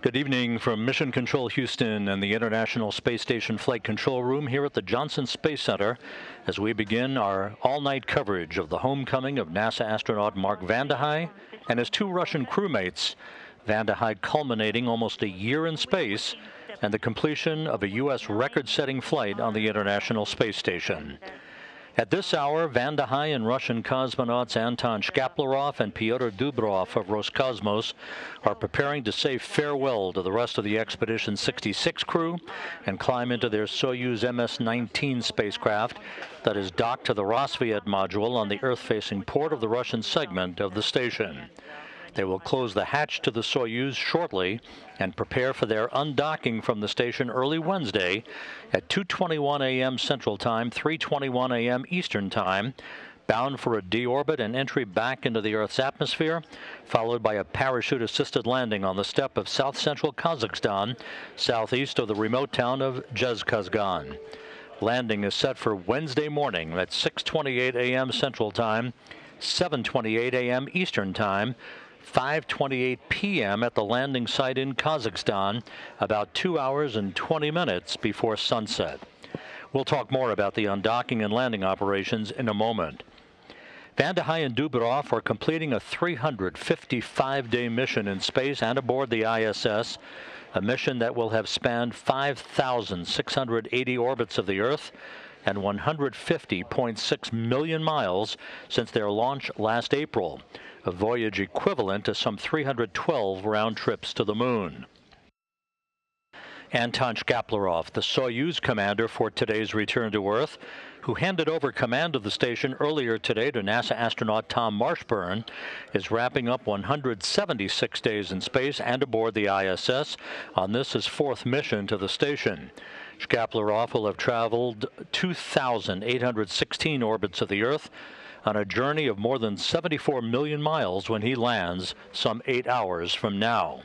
Good evening from Mission Control Houston and the International Space Station Flight Control Room here at the Johnson Space Center as we begin our all-night coverage of the homecoming of NASA astronaut Mark Vande Hei and his two Russian crewmates. Vande Hei culminating almost a year in space and the completion of a U.S. record-setting flight on the International Space Station. At this hour, Vande Hei and Russian cosmonauts Anton Shkaplerov and Pyotr Dubrov of Roscosmos are preparing to say farewell to the rest of the Expedition 66 crew and climb into their Soyuz MS-19 spacecraft that is docked to the Roscosmos module on the Earth-facing port of the Russian segment of the station. They will close the hatch to the Soyuz shortly and prepare for their undocking from the station early Wednesday at 2:21 a.m. Central Time, 3:21 a.m. Eastern Time, bound for a deorbit and entry back into the Earth's atmosphere, followed by a parachute-assisted landing on the steppe of south-central Kazakhstan, southeast of the remote town of Dzhezkazgan. Landing is set for Wednesday morning at 6:28 a.m. Central Time, 7:28 a.m. Eastern Time, 5:28 p.m. at the landing site in Kazakhstan, about 2 hours and 20 minutes before sunset. We'll talk more about the undocking and landing operations in a moment. Vande Hei and Dubrov are completing a 355-day mission in space and aboard the ISS, a mission that will have spanned 5,680 orbits of the Earth and 150.6 million miles since their launch last April, a voyage equivalent to some 312 round trips to the moon. Anton Shkaplerov, the Soyuz commander for today's return to Earth, who handed over command of the station earlier today to NASA astronaut Tom Marshburn, is wrapping up 176 days in space and aboard the ISS on this his fourth mission to the station. Shkaplerov will have traveled 2,816 orbits of the Earth on a journey of more than 74 million miles when he lands some 8 hours from now.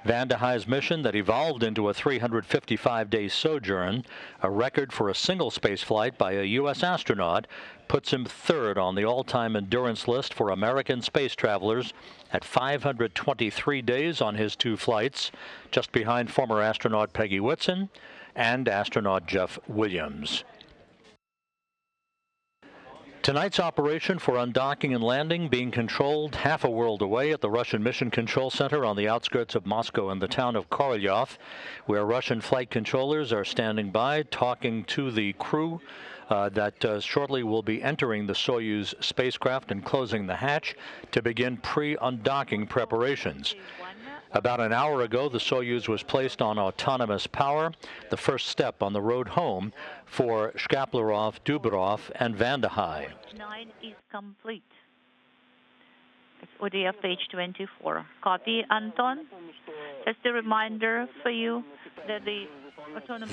Vande Hei's mission that evolved into a 355-day sojourn, a record for a single spaceflight by a U.S. astronaut, puts him third on the all-time endurance list for American space travelers at 523 days on his two flights, just behind former astronaut Peggy Whitson and astronaut Jeff Williams. Tonight's operation for undocking and landing being controlled half a world away at the Russian Mission Control Center on the outskirts of Moscow in the town of Korolyov, where Russian flight controllers are standing by talking to the crew that shortly will be entering the Soyuz spacecraft and closing the hatch to begin pre-undocking preparations. About an hour ago, the Soyuz was placed on autonomous power, the first step on the road home for Shkaplerov, Dubrov, and Vande Hei. 9 is complete. It's ODF page 24. Copy, Anton. Just a reminder for you that the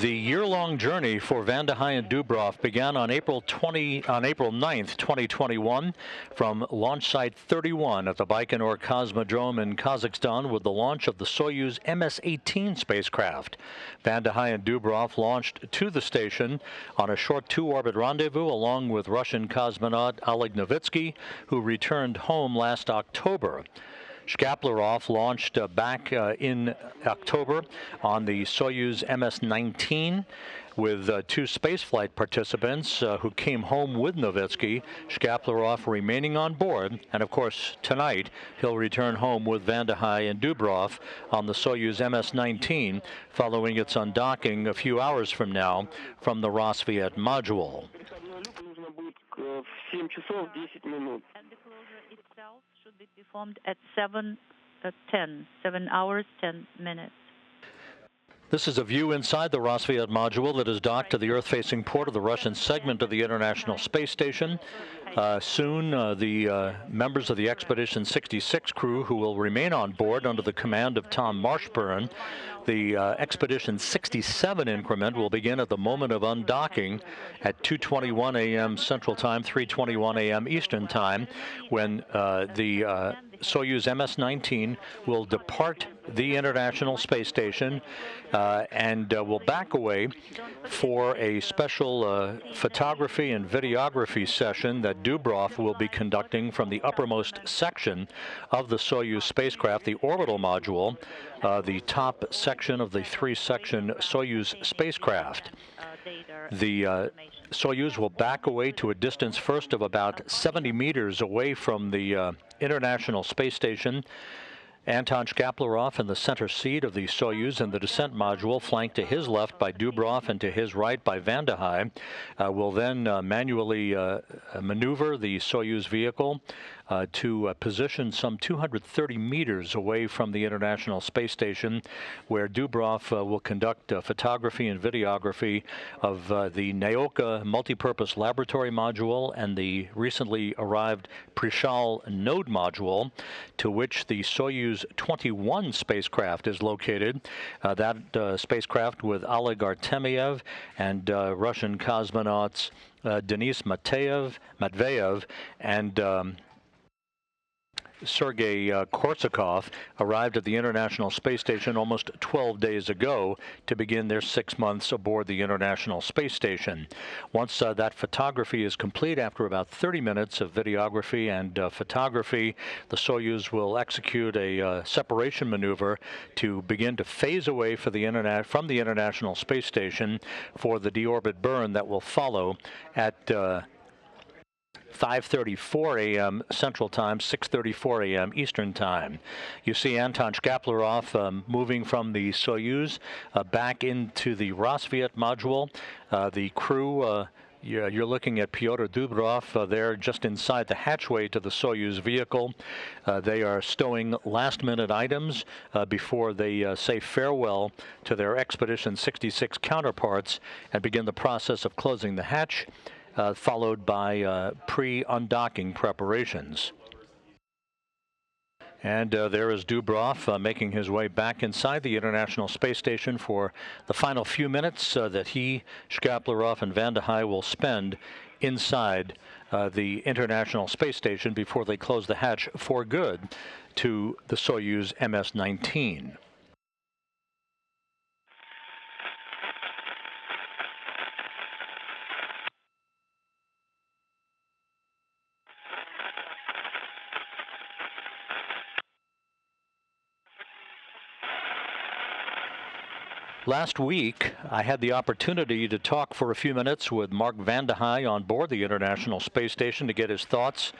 year-long journey for Vande Hei and Dubrov began on April 9th, 2021, from launch site 31 at the Baikonur Cosmodrome in Kazakhstan with the launch of the Soyuz MS-18 spacecraft. Vande Hei and Dubrov launched to the station on a short two-orbit rendezvous along with Russian cosmonaut Oleg Novitsky, who returned home last October. Shkaplerov launched back in October on the Soyuz MS-19 with two spaceflight participants who came home with Novitsky, Shkaplerov remaining on board. And of course, tonight, he'll return home with Vande Hei and Dubrov on the Soyuz MS-19 following its undocking a few hours from now from the Roscosmos module. And the closure itself should be performed at 7 hours, 10 minutes. This is a view inside the Roscosmos module that is docked to the Earth-facing port of the Russian segment of the International Space Station. Soon, the members of the Expedition 66 crew who will remain on board under the command of Tom Marshburn. The Expedition 67 increment will begin at the moment of undocking at 2:21 a.m. Central Time, 3:21 a.m. Eastern Time, when the Soyuz MS-19 will depart the International Space Station and will back away for a special photography and videography session that Dubrov will be conducting from the uppermost section of the Soyuz spacecraft, the orbital module, the top section of the three-section Soyuz spacecraft. The Soyuz will back away to a distance first of about 70 meters away from the International Space Station. Anton Shkaplerov in the center seat of the Soyuz and the descent module, flanked to his left by Dubrov and to his right by Vande Hei, will then manually maneuver the Soyuz vehicle to position some 230 meters away from the International Space Station, where Dubrov will conduct photography and videography of the Naoka multipurpose laboratory module and the recently arrived Prishal node module, to which the Soyuz 21 spacecraft is located. That spacecraft with Oleg Artemiev and Russian cosmonauts Denis Matveyev and Sergei Korsakov arrived at the International Space Station almost 12 days ago to begin their 6 months aboard the International Space Station. Once that photography is complete, after about 30 minutes of videography and photography, the Soyuz will execute a separation maneuver to begin to phase away from the International Space Station for the deorbit burn that will follow at 5:34 a.m. Central Time, 6:34 a.m. Eastern Time. You see Anton Shkaplerov moving from the Soyuz back into the Rosviet module. The crew, you're looking at Pyotr Dubrov there just inside the hatchway to the Soyuz vehicle. They are stowing last-minute items before they say farewell to their Expedition 66 counterparts and begin the process of closing the hatch, followed by pre-undocking preparations. And there is Dubrov making his way back inside the International Space Station for the final few minutes that he, Shkaplerov, and Vande Hei will spend inside the International Space Station before they close the hatch for good to the Soyuz MS-19. Last week, I had the opportunity to talk for a few minutes with Mark Vande Hei on board the International Space Station to get his thoughts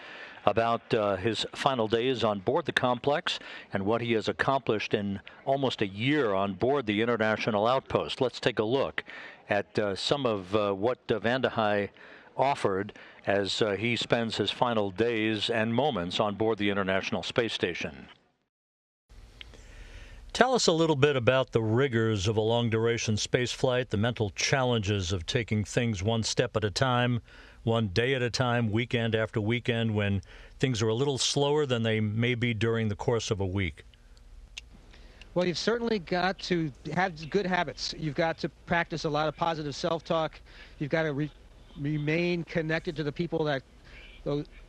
about his final days on board the complex and what he has accomplished in almost a year on board the International Outpost. Let's take a look at some of what Vande Hei offered as he spends his final days and moments on board the International Space Station. Tell us a little bit about the rigors of a long-duration spaceflight, the mental challenges of taking things one step at a time, one day at a time, weekend after weekend, when things are a little slower than they may be during the course of a week. Well, you've certainly got to have good habits. You've got to practice a lot of positive self-talk. You've got to remain connected to the people that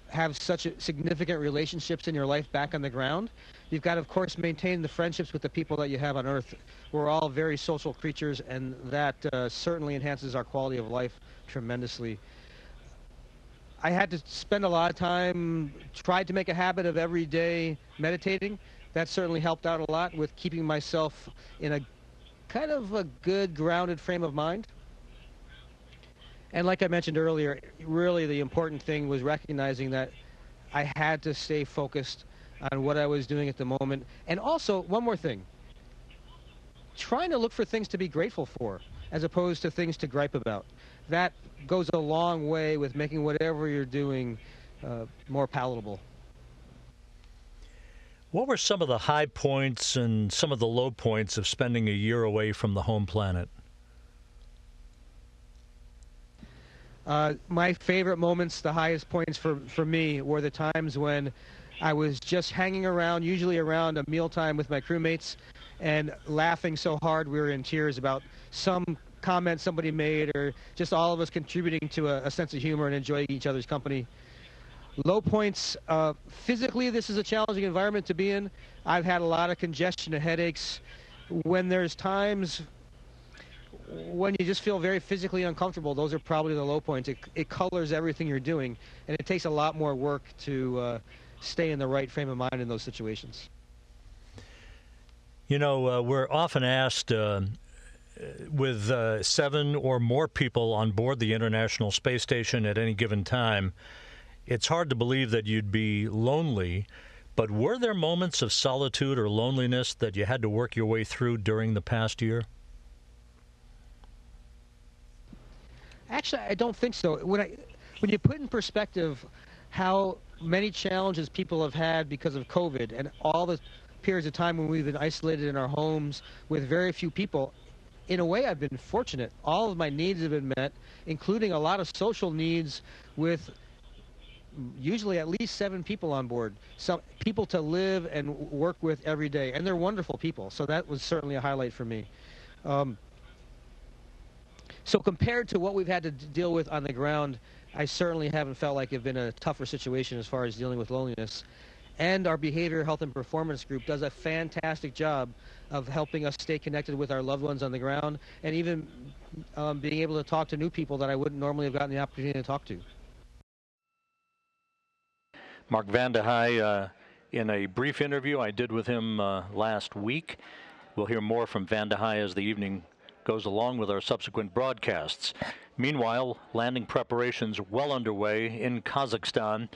have such significant relationships in your life back on the ground. You've got to, of course, maintain the friendships with the people that you have on Earth. We're all very social creatures, and that certainly enhances our quality of life tremendously. I had to spend a lot of time, tried to make a habit of every day meditating. That certainly helped out a lot with keeping myself in a kind of a good, grounded frame of mind. And like I mentioned earlier, really the important thing was recognizing that I had to stay focused on what I was doing at the moment. And also, one more thing, trying to look for things to be grateful for as opposed to things to gripe about. That goes a long way with making whatever you're doing more palatable. What were some of the high points and some of the low points of spending a year away from the home planet? My favorite moments, the highest points for me, were the times when I was just hanging around, usually around a mealtime with my crewmates, and laughing so hard we were in tears about some comment somebody made, or just all of us contributing to a sense of humor and enjoying each other's company. Low points, physically this is a challenging environment to be in. I've had a lot of congestion and headaches. When there's times when you just feel very physically uncomfortable, those are probably the low points. It colors everything you're doing, and it takes a lot more work to stay in the right frame of mind in those situations. You know, we're often asked, with 7 or more people on board the International Space Station at any given time, it's hard to believe that you'd be lonely, but were there moments of solitude or loneliness that you had to work your way through during the past year? Actually, I don't think so. When you put in perspective how many challenges people have had because of COVID and all the periods of time when we've been isolated in our homes with very few people, in a way I've been fortunate. All of my needs have been met, including a lot of social needs with usually at least 7 people on board, some people to live and work with every day, and they're wonderful people, so that was certainly a highlight for me. So compared to what we've had to deal with on the ground, I certainly haven't felt like it's been a tougher situation as far as dealing with loneliness. And our Behavior, Health, and Performance group does a fantastic job of helping us stay connected with our loved ones on the ground, and even being able to talk to new people that I wouldn't normally have gotten the opportunity to talk to. Mark Vande Hei, in a brief interview I did with him last week. We'll hear more from Vande Hei as the evening goes along with our subsequent broadcasts. Meanwhile, landing preparations well underway in Kazakhstan.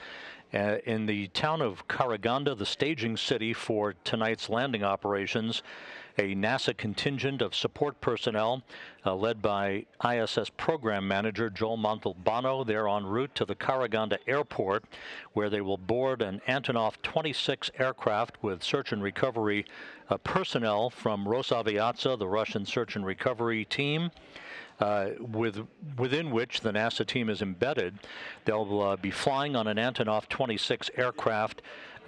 In the town of Karaganda, the staging city for tonight's landing operations, a NASA contingent of support personnel led by ISS program manager Joel Montalbano. They're en route to the Karaganda airport, where they will board an Antonov 26 aircraft with search and recovery personnel from Rosaviatsa, the Russian search and recovery team. Within which the NASA team is embedded. They'll be flying on an Antonov 26 aircraft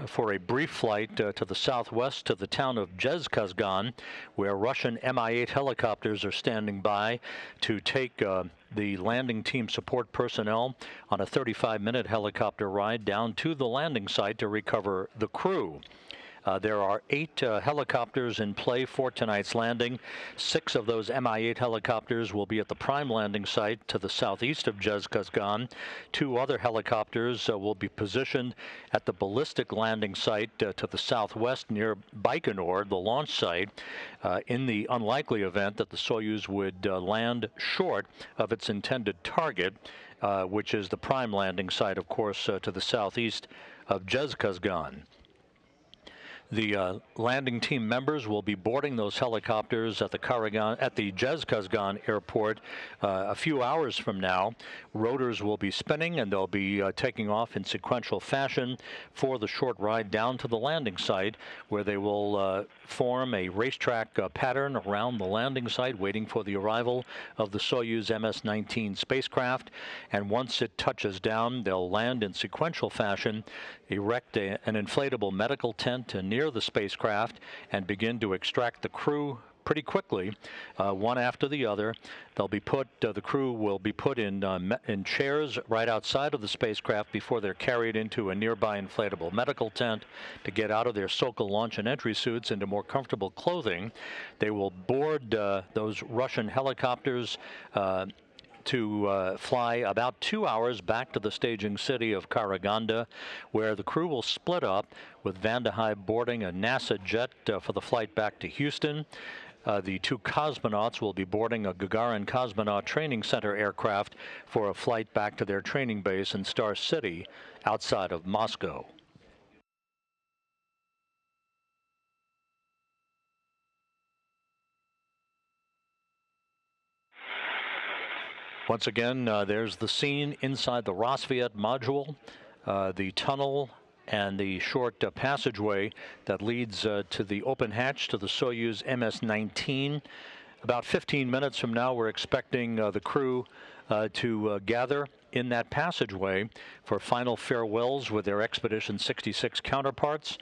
for a brief flight to the southwest to the town of Dzhezkazgan, where Russian Mi-8 helicopters are standing by to take the landing team support personnel on a 35-minute helicopter ride down to the landing site to recover the crew. There are 8 helicopters in play for tonight's landing. 6 of those Mi-8 helicopters will be at the prime landing site to the southeast of Dzhezkazgan. 2 other helicopters will be positioned at the ballistic landing site to the southwest near Baikonur, the launch site, in the unlikely event that the Soyuz would land short of its intended target, which is the prime landing site, of course, to the southeast of Dzhezkazgan. The landing team members will be boarding those helicopters at the Dzhezkazgan airport a few hours from now. Rotors will be spinning, and they'll be taking off in sequential fashion for the short ride down to the landing site, where they will form a racetrack pattern around the landing site, waiting for the arrival of the Soyuz MS-19 spacecraft. And once it touches down, they'll land in sequential fashion, erect an inflatable medical tent near the spacecraft, and begin to extract the crew pretty quickly, one after the other. They'll be put. The crew will be put in chairs right outside of the spacecraft before they're carried into a nearby inflatable medical tent to get out of their Sokol launch and entry suits into more comfortable clothing. They will board those Russian helicopters to fly about 2 hours back to the staging city of Karaganda, where the crew will split up, with Vande Hei boarding a NASA jet for the flight back to Houston. The 2 cosmonauts will be boarding a Gagarin Cosmonaut Training Center aircraft for a flight back to their training base in Star City outside of Moscow. Once again, there's the scene inside the Rosviet module, the tunnel and the short passageway that leads to the open hatch to the Soyuz MS-19. About 15 minutes from now, we're expecting the crew to gather in that passageway for final farewells with their Expedition 66 counterparts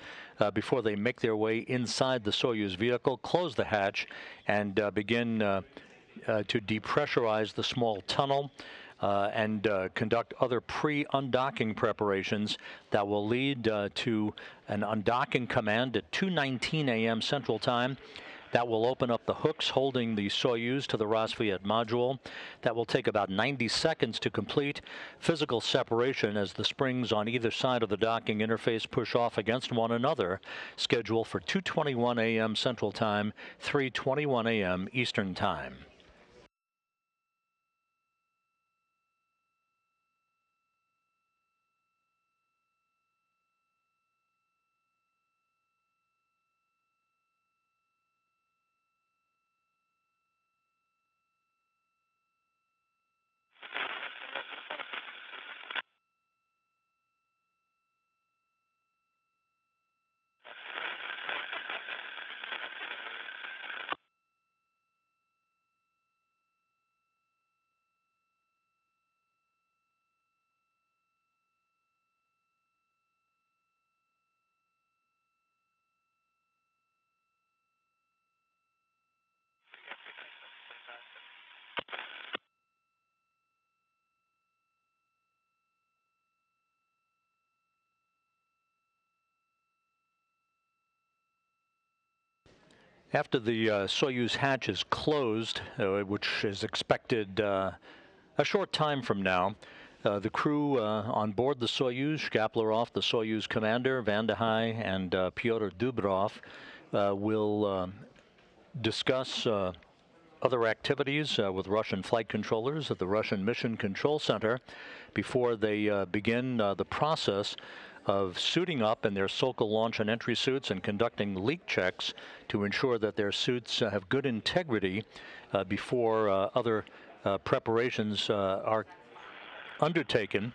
before they make their way inside the Soyuz vehicle, close the hatch, and begin to depressurize the small tunnel. and conduct other pre-undocking preparations that will lead to an undocking command at 2:19 a.m. Central Time. That will open up the hooks holding the Soyuz to the Rassvet module. That will take about 90 seconds to complete. Physical separation as the springs on either side of the docking interface push off against one another. Scheduled for 2:21 a.m. Central Time, 3:21 a.m. Eastern Time. After the Soyuz hatch is closed, which is expected a short time from now, the crew on board the Soyuz, Shkaplerov, the Soyuz commander, Vande Hei and Pyotr Dubrov, will discuss other activities with Russian flight controllers at the Russian Mission Control Center before they begin the process of suiting up in their Sokol launch and entry suits and conducting leak checks to ensure that their suits have good integrity before other preparations are undertaken.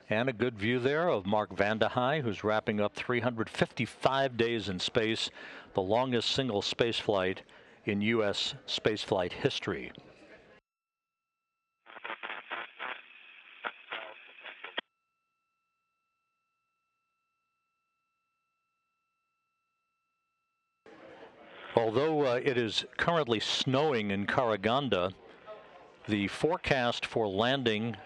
And a good view there of Mark Vande Hei, who's wrapping up 355 days in space, the longest single spaceflight in U.S. spaceflight history. Although it is currently snowing in Karaganda, the forecast for landing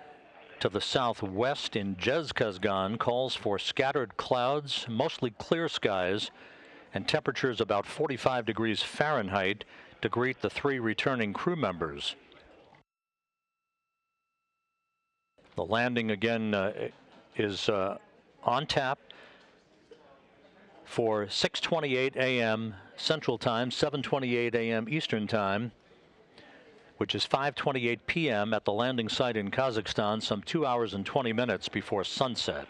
to the southwest in Dzhezkazgan calls for scattered clouds, mostly clear skies, and temperatures about 45 degrees Fahrenheit to greet the 3 returning crew members. The landing again is on tap for 6:28 a.m. Central Time, 7:28 a.m. Eastern Time, which is 5:28 p.m. at the landing site in Kazakhstan, some 2 hours and 20 minutes before sunset.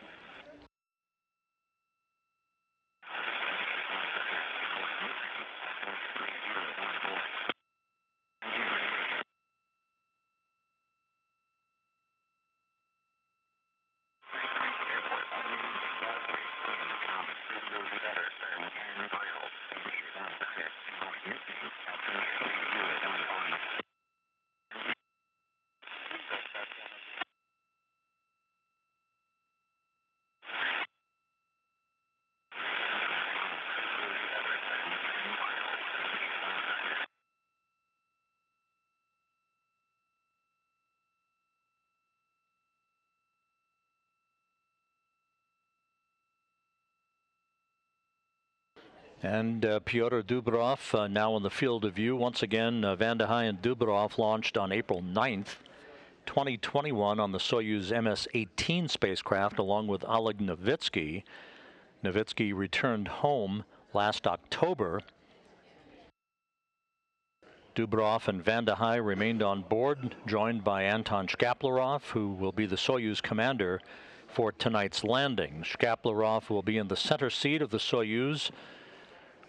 And Pyotr Dubrov now in the field of view. Once again, Vande Hei and Dubrov launched on April 9th, 2021 on the Soyuz MS-18 spacecraft along with Oleg Novitsky. Novitsky returned home last October. Dubrov and Vande Hei remained on board, joined by Anton Shkaplerov, who will be the Soyuz commander for tonight's landing. Shkaplerov will be in the center seat of the Soyuz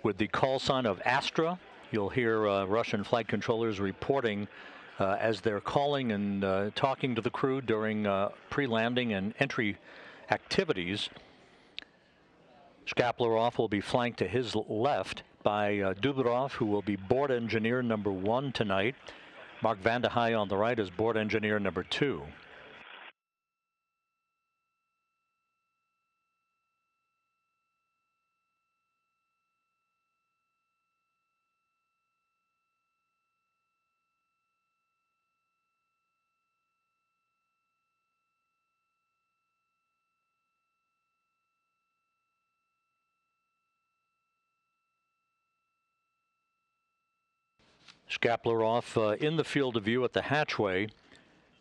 with the call sign of Astra. You'll hear Russian flight controllers reporting as they're calling and talking to the crew during pre-landing and entry activities. Shkaplerov will be flanked to his left by Dubrov, who will be board engineer number 1 tonight. Mark Vande Hei on the right is board engineer number 2. Shkaplerov in the field of view at the hatchway.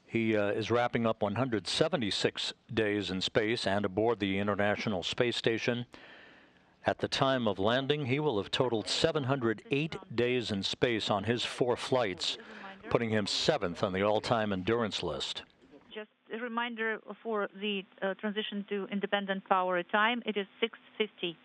He is wrapping up 176 days in space and aboard the International Space Station. At the time of landing, he will have totaled 708 days in space on his 4 flights, putting him 7th on the all-time endurance list. Just a reminder for the transition to independent power time, it is 6:50.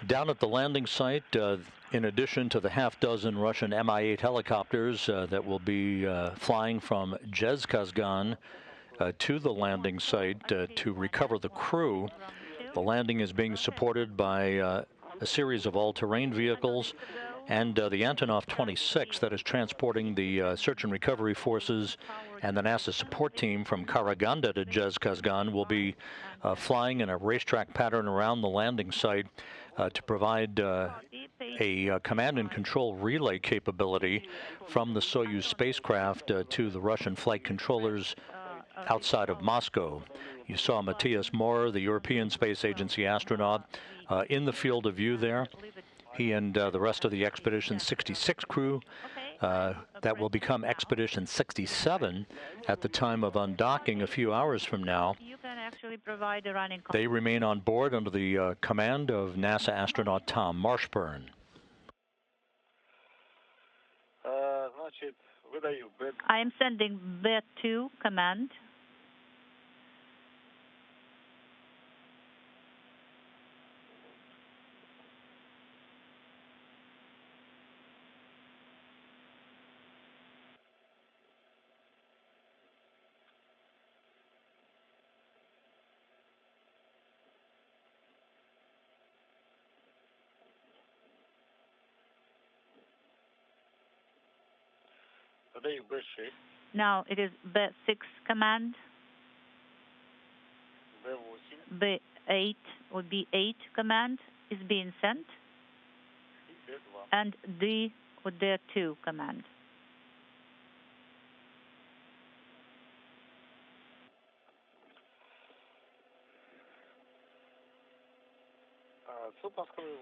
Down at the landing site, in addition to the half-dozen Russian Mi-8 helicopters that will be flying from Dzhezkazgan to the landing site to recover the crew, the landing is being supported by a series of all-terrain vehicles and the Antonov 26 that is transporting the search and recovery forces, and the NASA support team from Karaganda to Dzhezkazgan will be flying in a racetrack pattern around the landing site to provide a command and control relay capability from the Soyuz spacecraft to the Russian flight controllers outside of Moscow. You saw Matthias Mohr, the European Space Agency astronaut, in the field of view there. He and the rest of the Expedition 66 crew that will become Expedition 67 at the time of undocking a few hours from now. They remain on board under the command of NASA astronaut Tom Marshburn. I am sending B2 command. Now it is B6 command. B8 or B8 command is being sent. And D or D2 command.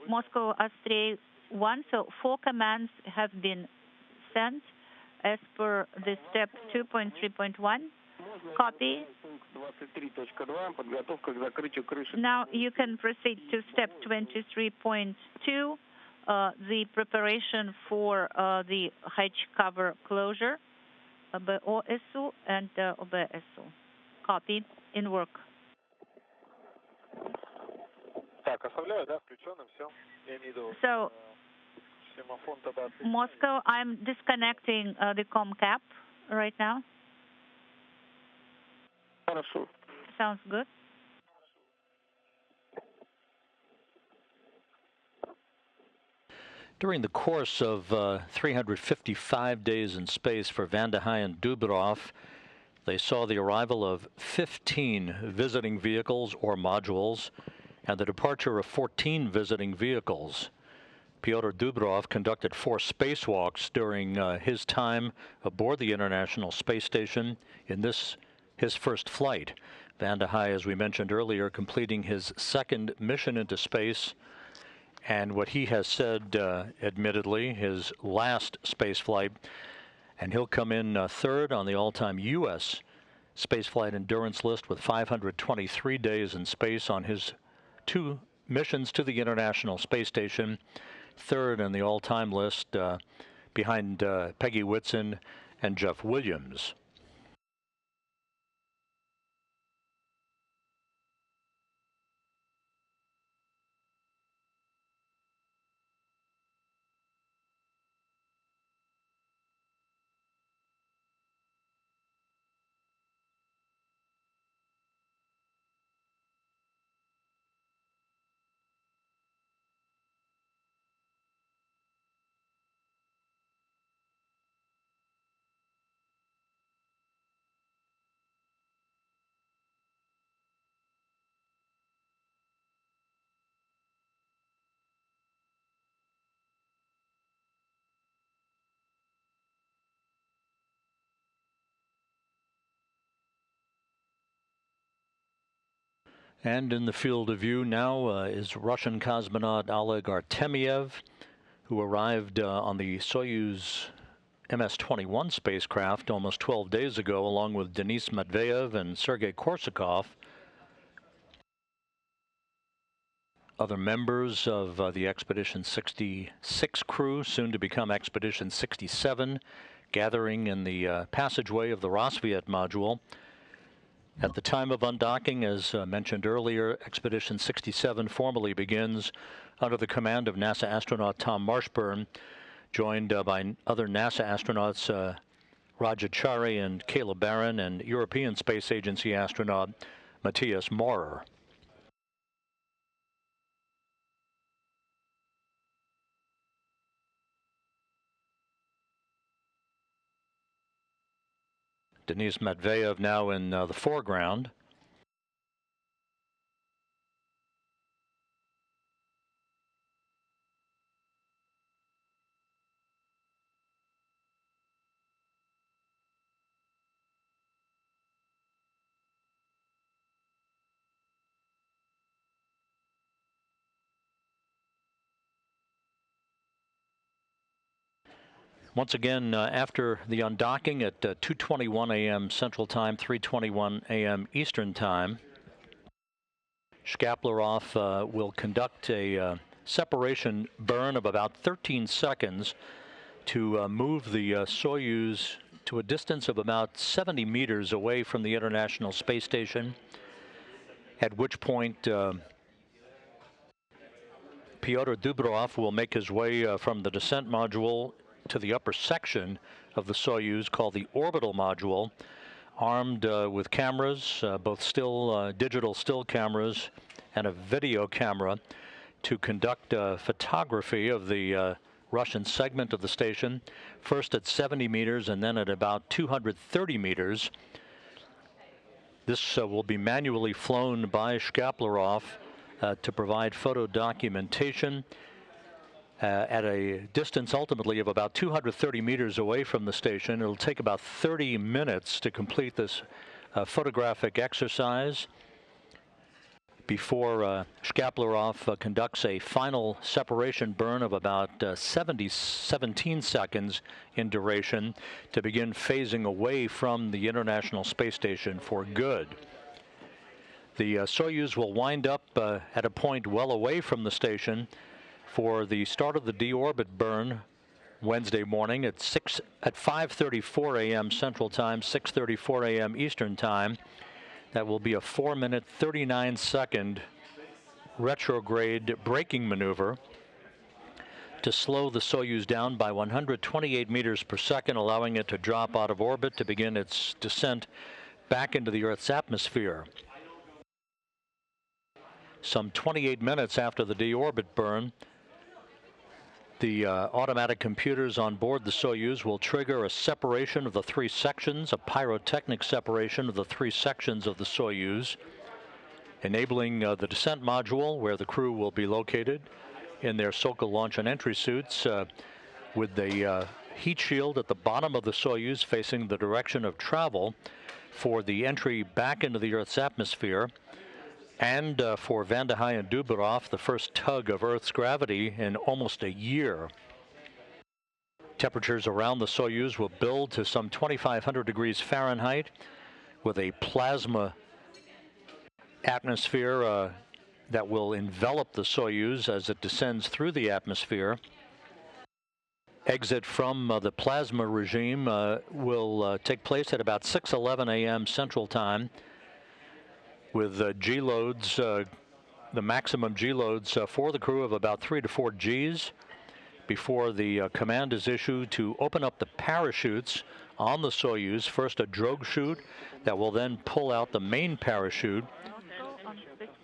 Moscow Astray 1, so 4 commands have been sent as per the step 2.3.1. Copy. Now you can proceed to step 23.2, the preparation for the hatch cover closure, BOSU and OBSU. Copy. In work. So, Moscow, I'm disconnecting the com cap right now. Sounds good. During the course of 355 days in space for Vande Hei and Dubrov, they saw the arrival of 15 visiting vehicles or modules and the departure of 14 visiting vehicles. Pyotr Dubrov conducted 4 spacewalks during his time aboard the International Space Station in his first flight. Vande Hei, as we mentioned earlier, completing his 2nd mission into space, and what he has said, admittedly, his last space flight, and he'll come in 3rd on the all-time U.S. spaceflight endurance list with 523 days in space on his 2 missions to the International Space Station, 3rd on the all-time list behind Peggy Whitson and Jeff Williams. And in the field of view now is Russian cosmonaut Oleg Artemiev, who arrived on the Soyuz MS-21 spacecraft almost 12 days ago, along with Denis Matveyev and Sergei Korsakov. Other members of the Expedition 66 crew, soon to become Expedition 67, gathering in the passageway of the Rosviet module. At the time of undocking, as mentioned earlier, Expedition 67 formally begins under the command of NASA astronaut Tom Marshburn, joined by other NASA astronauts Raja Chari and Caleb Barron, and European Space Agency astronaut Matthias Maurer. Denis Matveyev now in the foreground. Once again, after the undocking at 2:21 a.m. Central Time, 3:21 a.m. Eastern Time, Shkaplerov will conduct a separation burn of about 13 seconds to move the Soyuz to a distance of about 70 meters away from the International Space Station, at which point Pyotr Dubrov will make his way from the descent module to the upper section of the Soyuz, called the orbital module, armed with cameras, both digital still cameras and a video camera, to conduct photography of the Russian segment of the station, first at 70 meters and then at about 230 meters. This will be manually flown by Shkaplerov to provide photo documentation at a distance ultimately of about 230 meters away from the station. It'll take about 30 minutes to complete this photographic exercise before Shkaplerov conducts a final separation burn of about 17 seconds in duration to begin phasing away from the International Space Station for good. The Soyuz will wind up at a point well away from the station for the start of the deorbit burn Wednesday morning at 5:34 a.m. Central Time, 6:34 a.m. Eastern Time. That will be a 4-minute, 39-second retrograde braking maneuver to slow the Soyuz down by 128 meters per second, allowing it to drop out of orbit to begin its descent back into the Earth's atmosphere. Some 28 minutes after the deorbit burn, the automatic computers on board the Soyuz will trigger a separation of the three sections, a pyrotechnic separation of the three sections of the Soyuz, enabling the descent module, where the crew will be located in their Sokol launch and entry suits, with the heat shield at the bottom of the Soyuz facing the direction of travel for the entry back into the Earth's atmosphere, and for Vande Hei and Dubrov, the first tug of Earth's gravity in almost a year. Temperatures around the Soyuz will build to some 2,500 degrees Fahrenheit, with a plasma atmosphere that will envelop the Soyuz as it descends through the atmosphere. Exit from the plasma regime will take place at about 6:11 a.m. Central Time, with G loads, the maximum G loads for the crew of about 3 to 4 Gs, before the command is issued to open up the parachutes on the Soyuz. First a drogue chute that will then pull out the main parachute,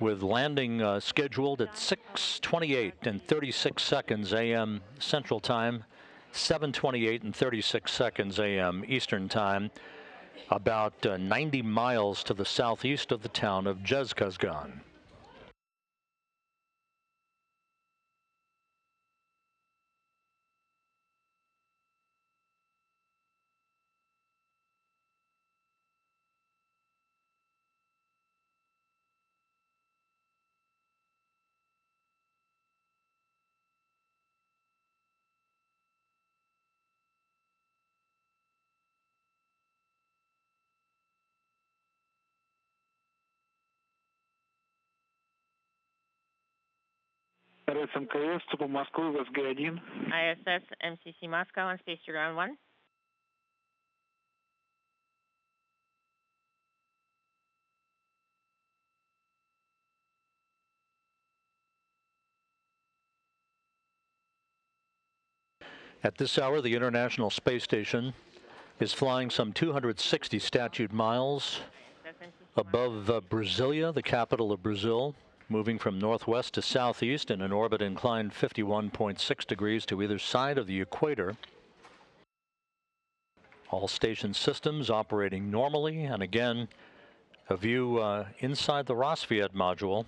with landing scheduled at 6:28 and 36 seconds a.m. Central Time, 7:28 and 36 seconds a.m. Eastern Time, about 90 miles to the southeast of the town of Dzhezkazgan. РСМКС, ЦУПа Москвы, ВСГ-1. ISS MCC Moscow on space to ground 1. At this hour, the International Space Station is flying some 260 statute miles above Brasilia, the capital of Brazil, moving from northwest to southeast in an orbit inclined 51.6 degrees to either side of the equator. All station systems operating normally, and again, a view inside the Roscosmos module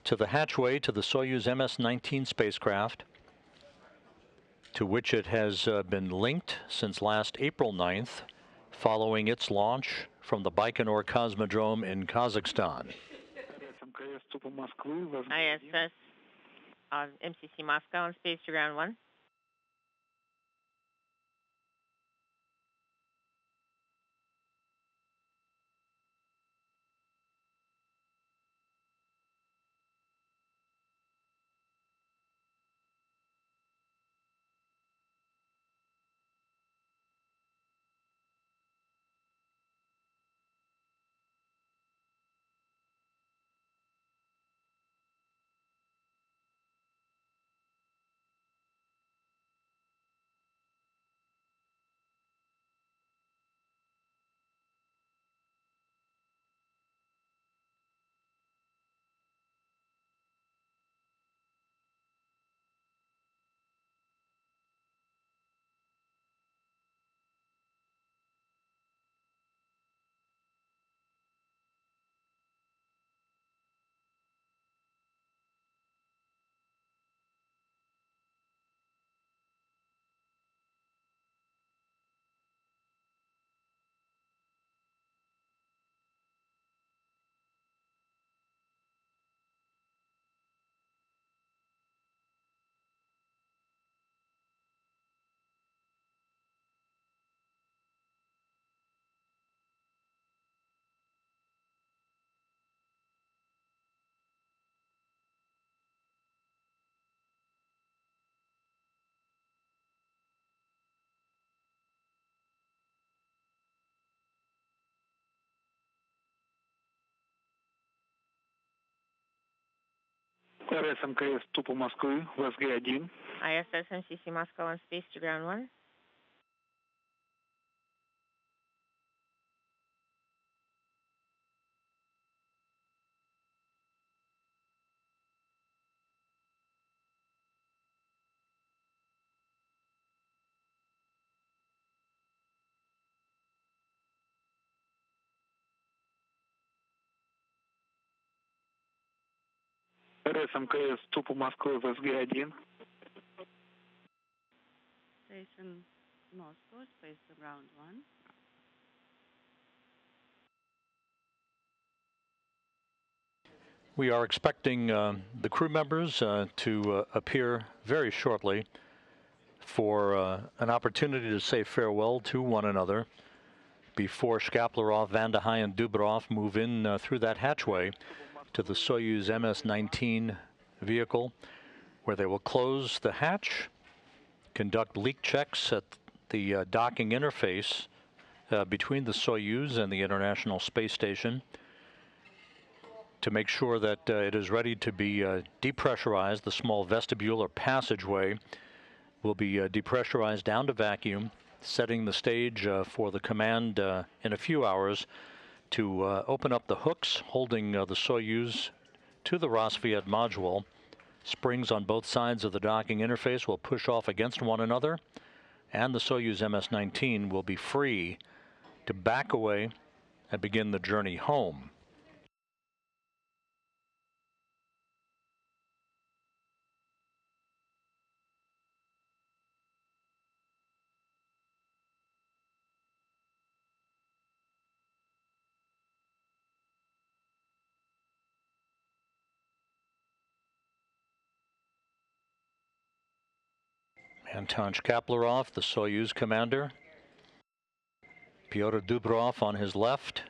to the hatchway to the Soyuz MS-19 spacecraft, to which it has been linked since last April 9th, following its launch from the Baikonur Cosmodrome in Kazakhstan. ISS MCC Moscow on space to ground 1. РСМКС, ЦУПа Москвы, ВСГ-1. ISS MCC Moscow on space to ground 1. РСМКС, ЦУПа Москвы, ВСГ-1. Station Moscow, space to ground 1. We are expecting the crew members to appear very shortly for an opportunity to say farewell to one another before Shkaplerov, Vande Hei and Dubrov move in through that hatchway to the Soyuz MS-19 vehicle, where they will close the hatch, conduct leak checks at the docking interface between the Soyuz and the International Space Station to make sure that it is ready to be depressurized. The small vestibule or passageway will be depressurized down to vacuum, setting the stage for the command in a few hours to open up the hooks holding the Soyuz to the Roscosmos module. Springs on both sides of the docking interface will push off against one another, and the Soyuz MS-19 will be free to back away and begin the journey home. Anton Shkaplerov, the Soyuz commander. Pyotr Dubrov on his left.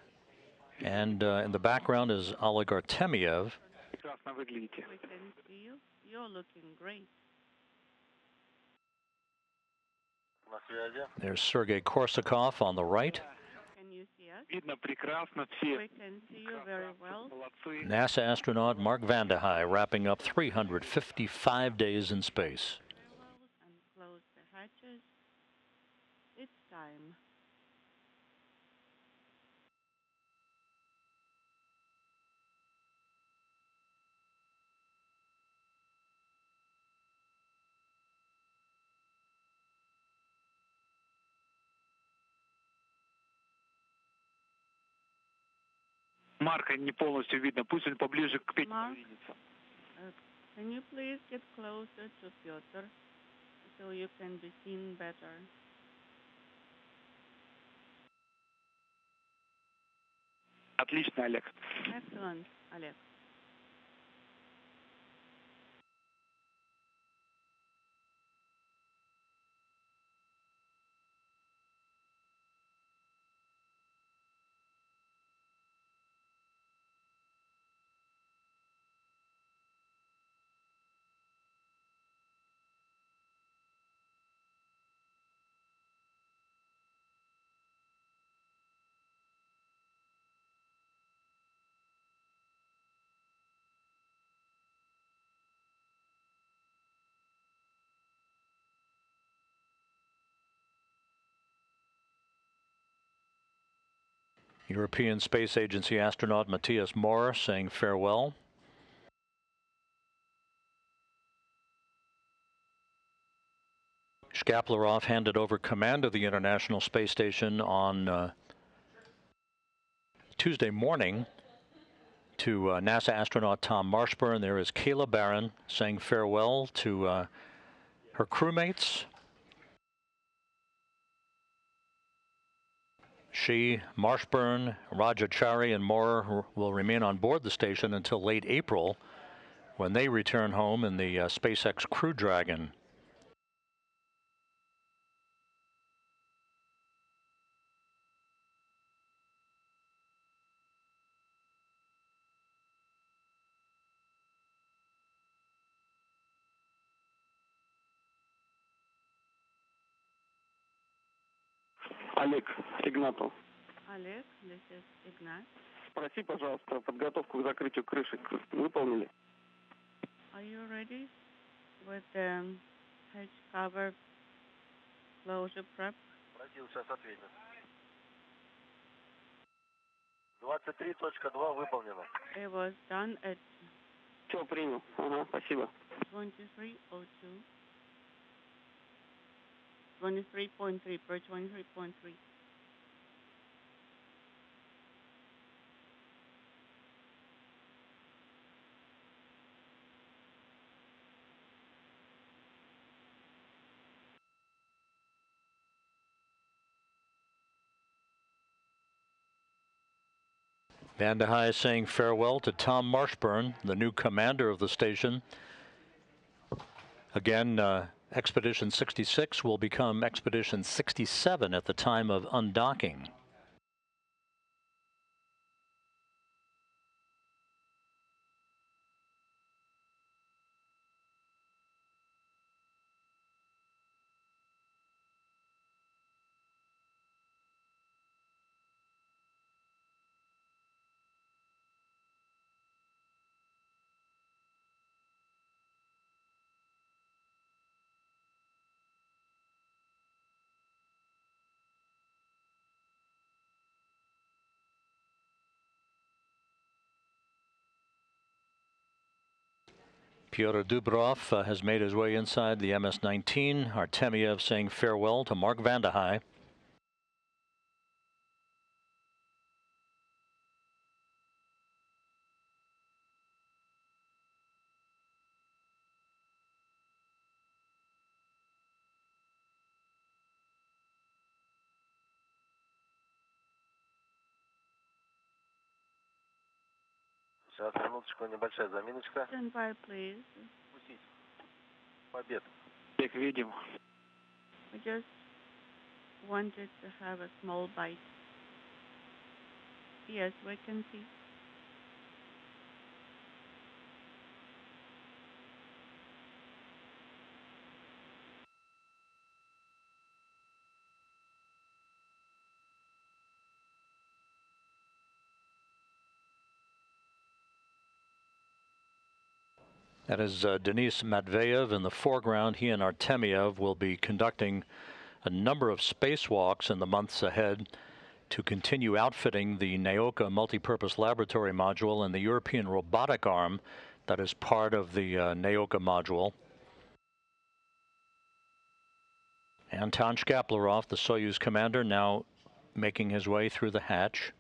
And in the background is Oleg Artemiev. Прекрасно выглядите. We can see you. you're looking great. There's Sergei Korsakov on the right. Can you see us? Видно прекрасно, все. We can see you very well. Молодцы. NASA astronaut Mark Vande Hei wrapping up 355 days in space. Very well. And close the hatches. It's time. Марка не полностью видно, пусть он поближе к Пете Mark? подвинется. Can you please get closer to Pyotr so you can be seen better? Отлично, Олег. Excellent, Alex. European Space Agency astronaut Matthias Mohr saying farewell. Shkaplerov handed over command of the International Space Station on Tuesday morning to NASA astronaut Tom Marshburn. There is Kayla Barron saying farewell to her crewmates. She, Marshburn, Rajachari, and Mohr will remain on board the station until late April when they return home in the SpaceX Crew Dragon. Олег, Игнатов. Alex, this is Ignat. Спроси, пожалуйста, подготовку к закрытию крышек выполнили? Are you ready with the hatch cover closure prep? Спросил, сейчас ответит. 23.2 выполнено. It was done at Все, принял. Ага, спасибо. 23:02. 23.3 per 23.3. Vande Hei is saying farewell to Tom Marshburn, the new commander of the station. Again, Expedition 66 will become Expedition 67 at the time of undocking. Pyotr Dubrov has made his way inside the MS-19. Artemiev saying farewell to Mark Vande Hei. Сейчас, минуточку, небольшая заминочка. Stand by, please. Пустить. Побед. Олег, видим. We just wanted to have a small bite. Yes, we can see. That is Denis Matveyev in the foreground. He and Artemiev will be conducting a number of spacewalks in the months ahead to continue outfitting the Naoka multipurpose laboratory module and the European robotic arm that is part of the Naoka module. Anton Shkaplerov, the Soyuz commander, now making his way through the hatch.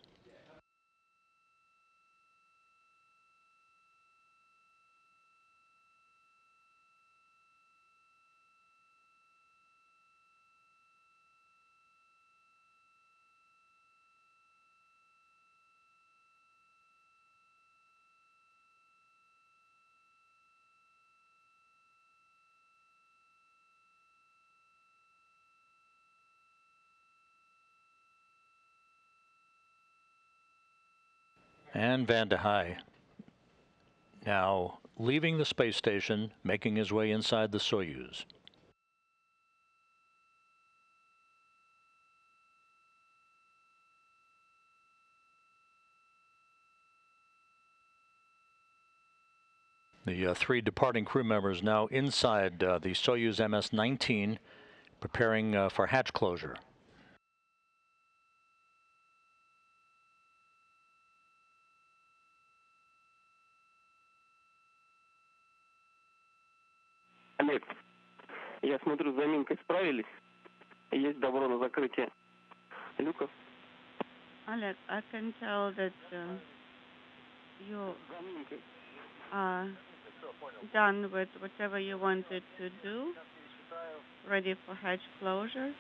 And Vande Hei now leaving the space station, making his way inside the Soyuz. The three departing crew members now inside the Soyuz MS-19, preparing for hatch closure. Олег, я смотрю, с заминкой справились. Есть добро на закрытие люков. Alex, I can tell that you are done with whatever you wanted to do, ready for hatch closure.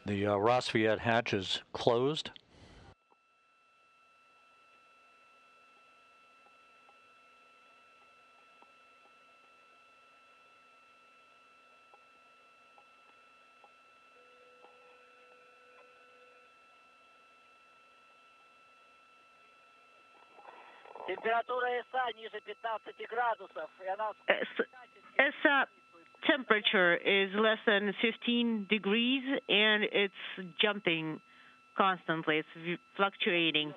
The Rosviet hatch is closed. Temperature is less than 15 degrees, and it's jumping constantly. It's fluctuating.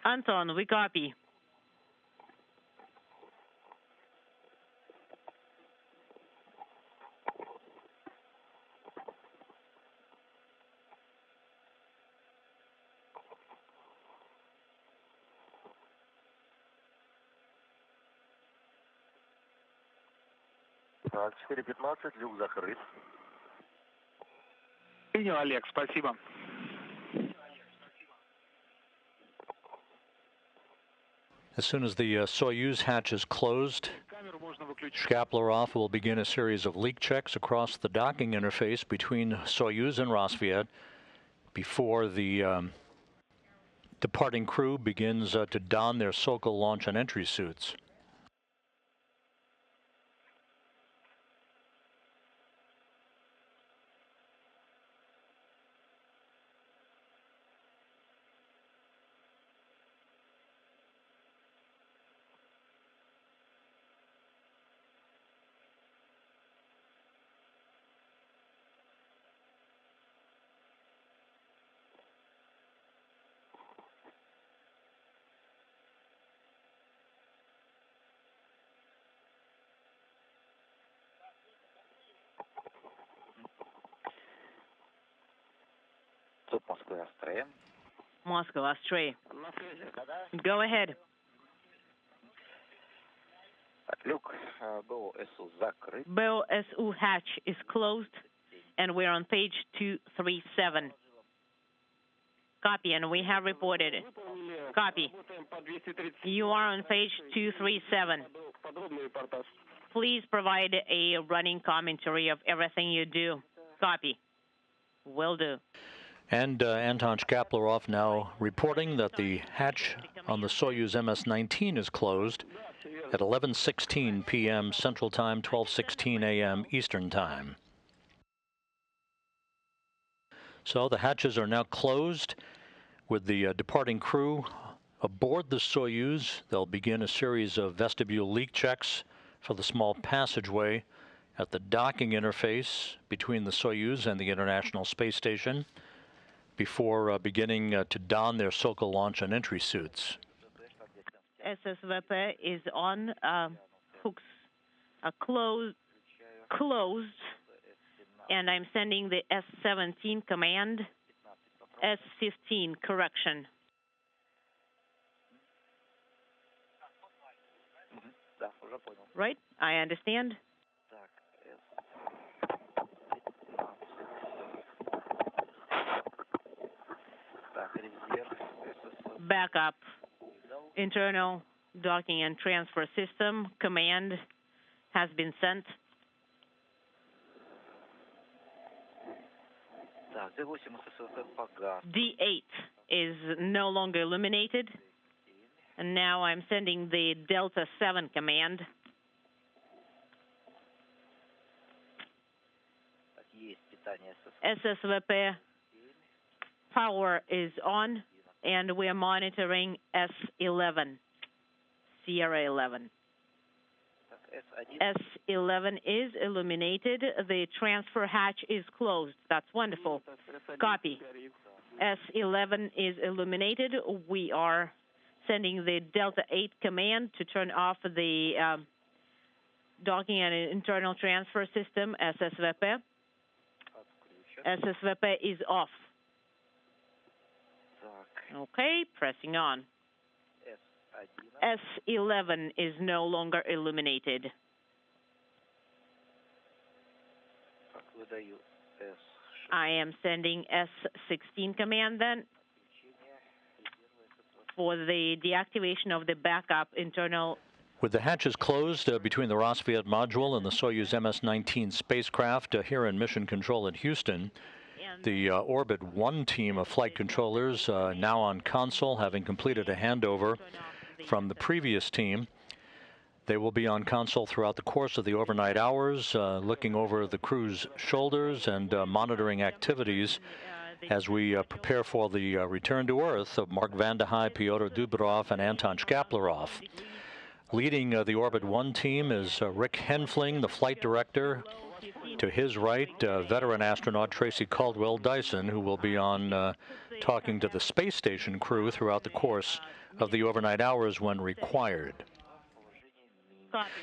Anton, we copy. Люк закрыт. Принял, Олег, спасибо. As soon as the Soyuz hatch is closed, Shkaplerov will begin a series of leak checks across the docking interface between Soyuz and Rosviet before the departing crew begins to don their Sokol launch and entry suits. Moscow, Astray. Go ahead. BOSU hatch is closed, and we're on page 237. Copy, and we have reported it. Copy. You are on page 237. Please provide a running commentary of everything you do. Copy. Will do. And Anton Shkaplerov now reporting that the hatch on the Soyuz MS-19 is closed at 11:16 p.m. Central Time, 12:16 a.m. Eastern Time. So the hatches are now closed with the departing crew aboard the Soyuz. They'll begin a series of vestibule leak checks for the small passageway at the docking interface between the Soyuz and the International Space Station before beginning to don their Sokol launch and entry suits. SSVP is on, hooks are closed, and I'm sending the S-17 command, S-15 correction. Right, I understand. Backup. Internal docking and transfer system command has been sent. D8 is no longer illuminated. And now I'm sending the Delta 7 command. SSVP power is on, and we're monitoring S11, Sierra 11. S11 is illuminated. The transfer hatch is closed. That's wonderful. Copy. S11 is illuminated. We are sending the Delta 8 command to turn off the docking and internal transfer system, SSVP. SSVP is off. Okay, pressing on. S11 is no longer illuminated. I am sending S16 command then for the deactivation of the backup internal. With the hatches closed between the Rosviet module and the Soyuz MS-19 spacecraft here in Mission Control at Houston, the Orbit 1 team of flight controllers now on console, having completed a handover from the previous team. They will be on console throughout the course of the overnight hours, looking over the crew's shoulders and monitoring activities as we prepare for the return to Earth of Mark Vande Hei, Pyotr Dubrov, and Anton Shkaplerov. Leading the Orbit 1 team is Rick Henfling, the flight director. To his right, veteran astronaut Tracy Caldwell Dyson, who will be on talking to the space station crew throughout the course of the overnight hours when required.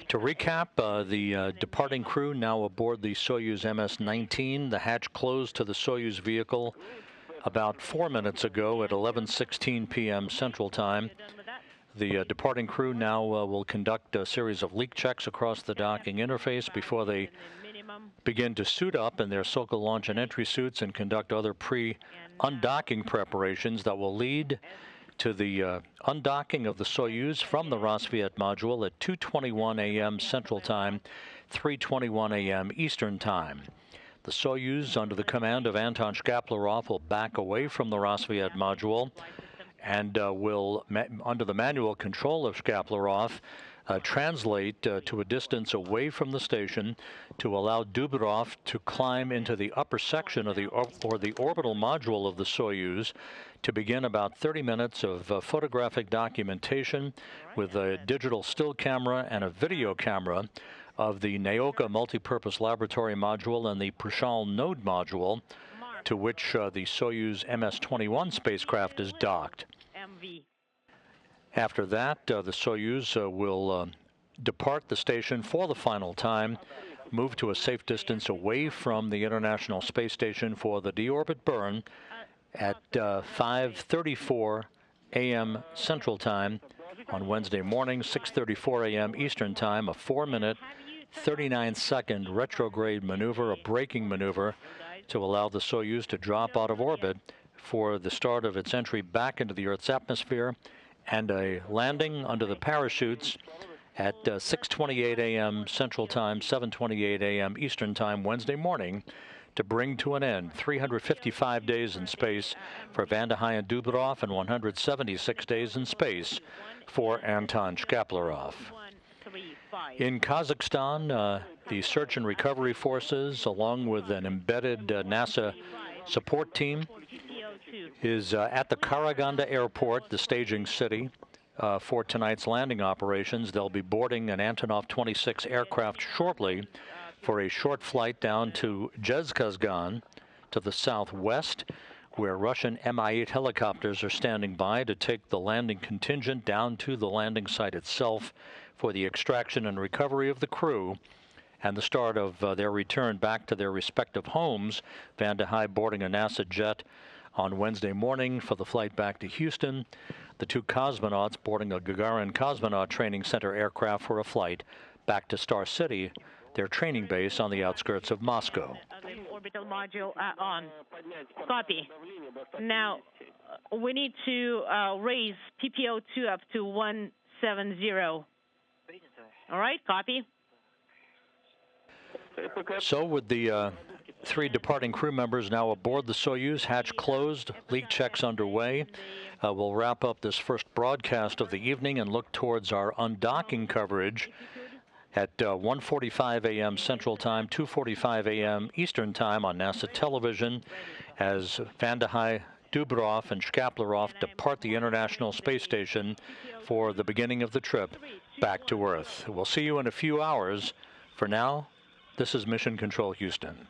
To recap, the departing crew now aboard the Soyuz MS-19. The hatch closed to the Soyuz vehicle about 4 minutes ago at 11:16 p.m. Central Time. The departing crew now will conduct a series of leak checks across the docking interface before they begin to suit up in their Sokol launch and entry suits and conduct other pre-undocking preparations that will lead to the undocking of the Soyuz from the Rosviet module at 2:21 a.m. Central Time, 3:21 a.m. Eastern Time. The Soyuz, under the command of Anton Shkaplerov, will back away from the Rosviet module and will, under the manual control of Shkaplerov, translate to a distance away from the station to allow Dubrov to climb into the upper section of the orbital module of the Soyuz to begin about 30 minutes of photographic documentation with a digital still camera and a video camera of the Naoka multipurpose laboratory module and the Prishal node module, to which the Soyuz MS-21 spacecraft is docked. After that, the Soyuz will depart the station for the final time, move to a safe distance away from the International Space Station for the deorbit burn, at 5:34 a.m. Central Time on Wednesday morning, 6:34 a.m. Eastern Time, a 4-minute, 39-second retrograde maneuver, a braking maneuver to allow the Soyuz to drop out of orbit for the start of its entry back into the Earth's atmosphere, and a landing under the parachutes at 6:28 a.m. Central Time, 7:28 a.m. Eastern Time Wednesday morning to bring to an end 355 days in space for Vande Hei and Dubrov and 176 days in space for Anton Shkaplerov. In Kazakhstan, the search and recovery forces, along with an embedded NASA support team, is at the Karaganda airport, the staging city, for tonight's landing operations. They'll be boarding an Antonov 26 aircraft shortly for a short flight down to Dzhezkazgan to the southwest, where Russian Mi-8 helicopters are standing by to take the landing contingent down to the landing site itself for the extraction and recovery of the crew and the start of their return back to their respective homes. Vande Hei boarding a NASA jet on Wednesday morning for the flight back to Houston. The two cosmonauts boarding a Gagarin Cosmonaut Training Center aircraft for a flight back to Star City, their training base on the outskirts of Moscow. Orbital module on. Copy. Now, we need to raise PPO2 up to 170. All right, copy. So with the three departing crew members now aboard the Soyuz, hatch closed, leak checks underway, we'll wrap up this first broadcast of the evening and look towards our undocking coverage at 1:45 a.m. Central Time, 2:45 a.m. Eastern Time on NASA television as Vande Hei, Dubrov, and Shkaplerov depart the International Space Station for the beginning of the trip back to Earth. We'll see you in a few hours. For now, this is Mission Control Houston.